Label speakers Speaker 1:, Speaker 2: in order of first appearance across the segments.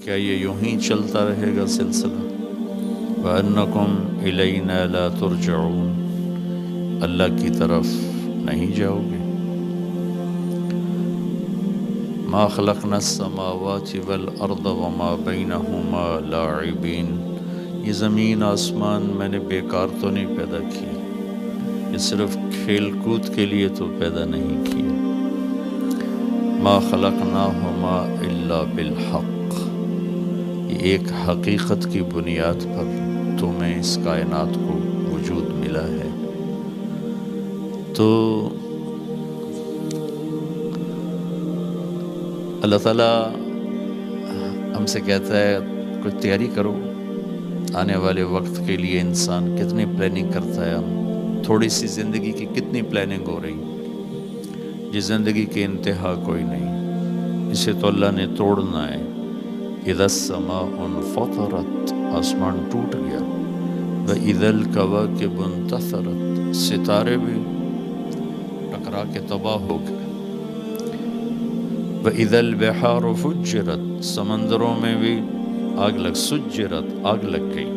Speaker 1: کیا یہ یوں ہی چلتا رہے گا سلسلہ؟ وَأَنَّكُمْ إِلَيْنَا لَا تُرْجَعُونَ، اللہ کی طرف نہیں جاؤ گے۔ مَا خَلَقْنَا السَّمَاوَاتِ وَالْأَرْضَ وَمَا بَيْنَهُمَا لَاعِبِينَ، یہ زمین آسمان میں نے بیکار تو نہیں پیدا کی، یہ صرف کھیل کود کے لیے تو پیدا نہیں کیا۔ مَا خَلَقْنَاهُمَا إِلَّا بِالْحَقِّ، یہ ایک حقیقت کی بنیاد پر تمہیں اس کائنات کو وجود ملا ہے۔ تو اللہ تعالیٰ ہم سے کہتا ہے کچھ تیاری کرو، آنے والے وقت کے لیے انسان کتنی پلاننگ کرتا ہے، ہم تھوڑی سی زندگی کی کتنی پلاننگ ہو رہی، جس زندگی کی انتہا کوئی نہیں، اسے تو اللہ نے توڑنا ہے۔ اذا السماء انفطرت، آسمان ٹوٹ گیا، واذا الکواکب انتثرت، ستارے بھی ٹکرا کے تباہ ہو گئے، وَإِذَا الْبِحَارُ فُجِّرَتْ، سمندروں میں بھی آگ لگ گئی،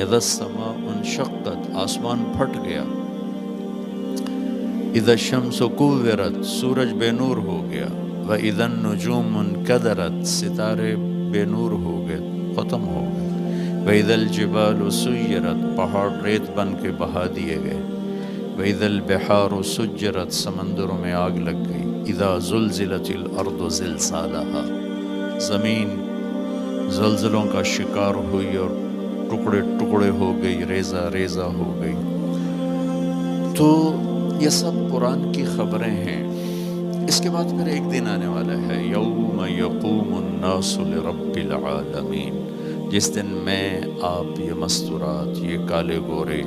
Speaker 1: اِذَا السَّمَاءُ انشَقَّتْ، آسمان پھٹ گیا، اِذَا الشَّمْسُ كُوِّرَتْ، سورج بے نور ہو گیا، وَإِذَا النُّجُومُ انْكَدَرَتْ، ستارے بے نور ہو گئے، ختم ہو گئے، وَإِذَا الْجِبَالُ سُيِّرَتْ، پہاڑ ریت بن کے بہا دیے گئے، وَإِذَا الْبِحَارُ سُجِّرَتْ، سمندروں میں آگ لگ گئی، اِذَا زُلْزِلَتِ الْأَرْضُ زِلْزَالَهَا، زمین زلزلوں کا شکار ہوئی اور ٹکڑے ٹکڑے ہو گئی، ریزہ ریزہ ہو گئی۔ تو یہ سب قرآن کی خبریں ہیں۔ اس کے بعد پھر ایک دن آنے والا ہے، یوم یقوم الناس لرب العالمین، جس دن میں آپ، یہ مستورات، یہ کالے گورے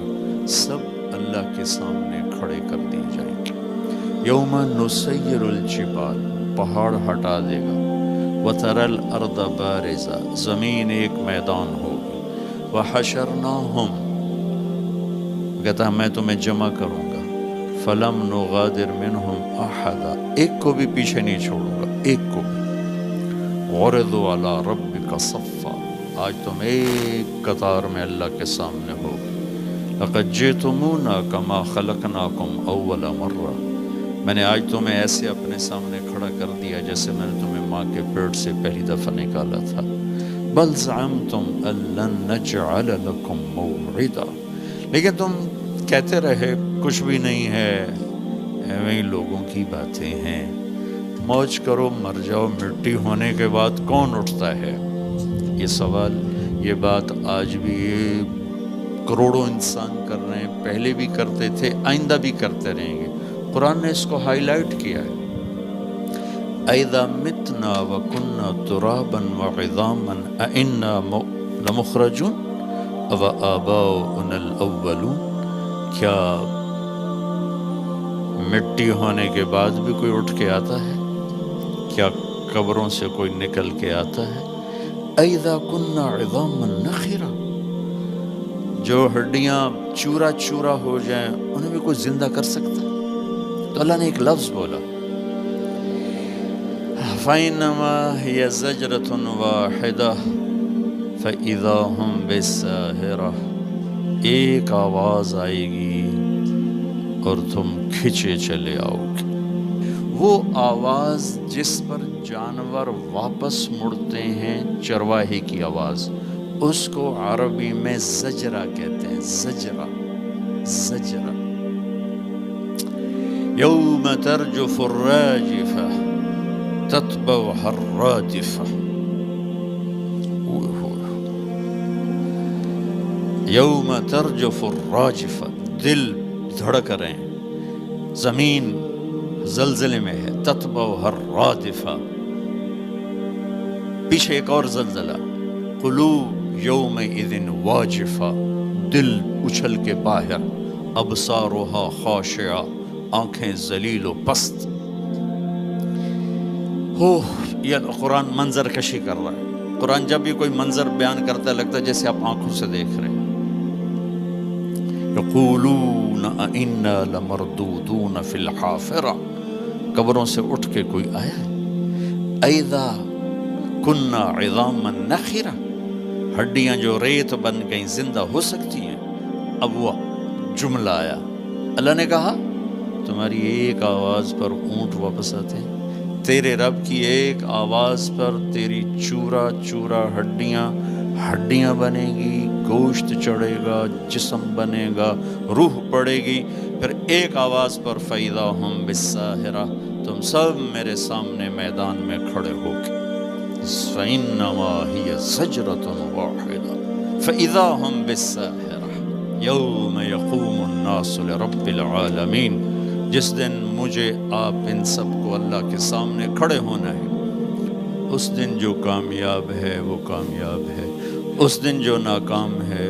Speaker 1: سب اللہ کے سامنے کھڑے کر دیے جائیں گے۔ یوم نسیر الجبال، پہاڑ ہٹا دے گا، وتری الارض بارزہ، زمین ایک میدان ہوگی، وحشرناہم، کہتا میں تمہیں جمع کروں گا، فلم نغادر منہم احدا، ایک کو بھی پیچھے نہیں چھوڑوں گا، ایک کو بھی۔ عرضوا علی ربک صفا، آج تم ایک قطار میں اللہ کے سامنے ہو۔ لقد جئتمونا کما خلقناکم اول مرہ، میں نے آج تمہیں ایسے اپنے سامنے کھڑا کر دیا جیسے میں نے تمہیں ماں کے پیٹ سے پہلی دفعہ نکالا تھا۔ بل زعمتم ان لن نجعل لکم موعدا، لیکن تم کہتے رہے کچھ بھی نہیں ہے، ایویں لوگوں کی باتیں ہیں، موج کرو مر جاؤ، مٹی ہونے کے بعد کون اٹھتا ہے؟ یہ سوال، یہ بات آج بھی کروڑوں انسان کر رہے ہیں، پہلے بھی کرتے تھے، آئندہ بھی کرتے رہیں گے۔ قرآن نے اس کو ہائی لائٹ کیا ہے، اَإِذَا مِتْنَا وَكُنَّا تُرَابًا وَعِظَامًا أَإِنَّا لَمُخْرَجُونَ أَوَآبَاؤُنَا الْأَوَّلُونَ، کیا مٹی ہونے کے بعد بھی کوئی اٹھ کے آتا ہے؟ کیا قبروں سے کوئی نکل کے آتا ہے؟ اَإِذَا كُنَّا عِظَامًا نَخِرًا، جو ہڈیاں چورا چورا ہو جائیں انہیں بھی کوئی زندہ کر سکتا ہے؟ تو اللہ نے ایک لفظ بولا، فَإِنَّمَا هِيَ زَجْرَةٌ وَاحِدَةٌ فَإِذَا هُمْ بِالسَّاهِرَةِ، ایک آواز آئے گی اور تم کھچے چلے آؤ گے۔ وہ آواز جس پر جانور واپس مڑتے ہیں، چرواہے کی آواز، اس کو عربی میں زجرہ کہتے ہیں، زجرہ، زجرہ۔ یوم ترجف الراجفہ تتبعها الرادفہ، یوم ترجف الراجفہ، دل دھڑک رہے ہیں، زمین زلزلے میں ہے، تتبعها الرادفہ، پیچھے ایک اور زلزلہ، قلوب یومئذ واجفہ، دل اچھل کے باہر، ابصارها خاشعہ، آنکھیں ذلیل و پست۔ یہ قرآن منظر کشی کر رہا ہے۔ قرآن جب بھی کوئی منظر بیان کرتا ہے لگتا ہے جیسے آپ آنکھوں سے دیکھ رہے ہیں۔ یقولون اِنَّا لَمَرْدُودُونَ فِي الْحَافِرَةِ، قبروں سے اٹھ کے کوئی آیا ہے؟ اَإِذَا اکنّا عظاما نخرہ، ہڈیاں جو ریت بن گئیں زندہ ہو سکتی ہیں؟ اب وہ جملہ آیا، اللہ نے کہا تمہاری ایک آواز پر اونٹ واپس آتے ہیں، تیرے رب کی ایک آواز پر تیری چورا چورا ہڈیاں بنے گی، گوشت چڑھے گا، جسم بنے گا، روح پڑے گی، پھر ایک آواز پر فَإِذَا هُمْ بِالسَّاهِرَةِ تم سب میرے سامنے میدان میں کھڑے ہو کے، فَإِنَّمَا هِيَ زَجْرَةٌ وَاحِدَةٌ فَإِذَا هُمْ بِالسَّاهِرَةِ يَوْمَ يَقُومُ النَّاسُ لِرَبِّ الْعَالَمِينَ، جس دن مجھے آپ ان سب کو اللہ کے سامنے کھڑے ہونا ہے، اس دن جو کامیاب ہے وہ کامیاب ہے، اس دن جو ناکام ہے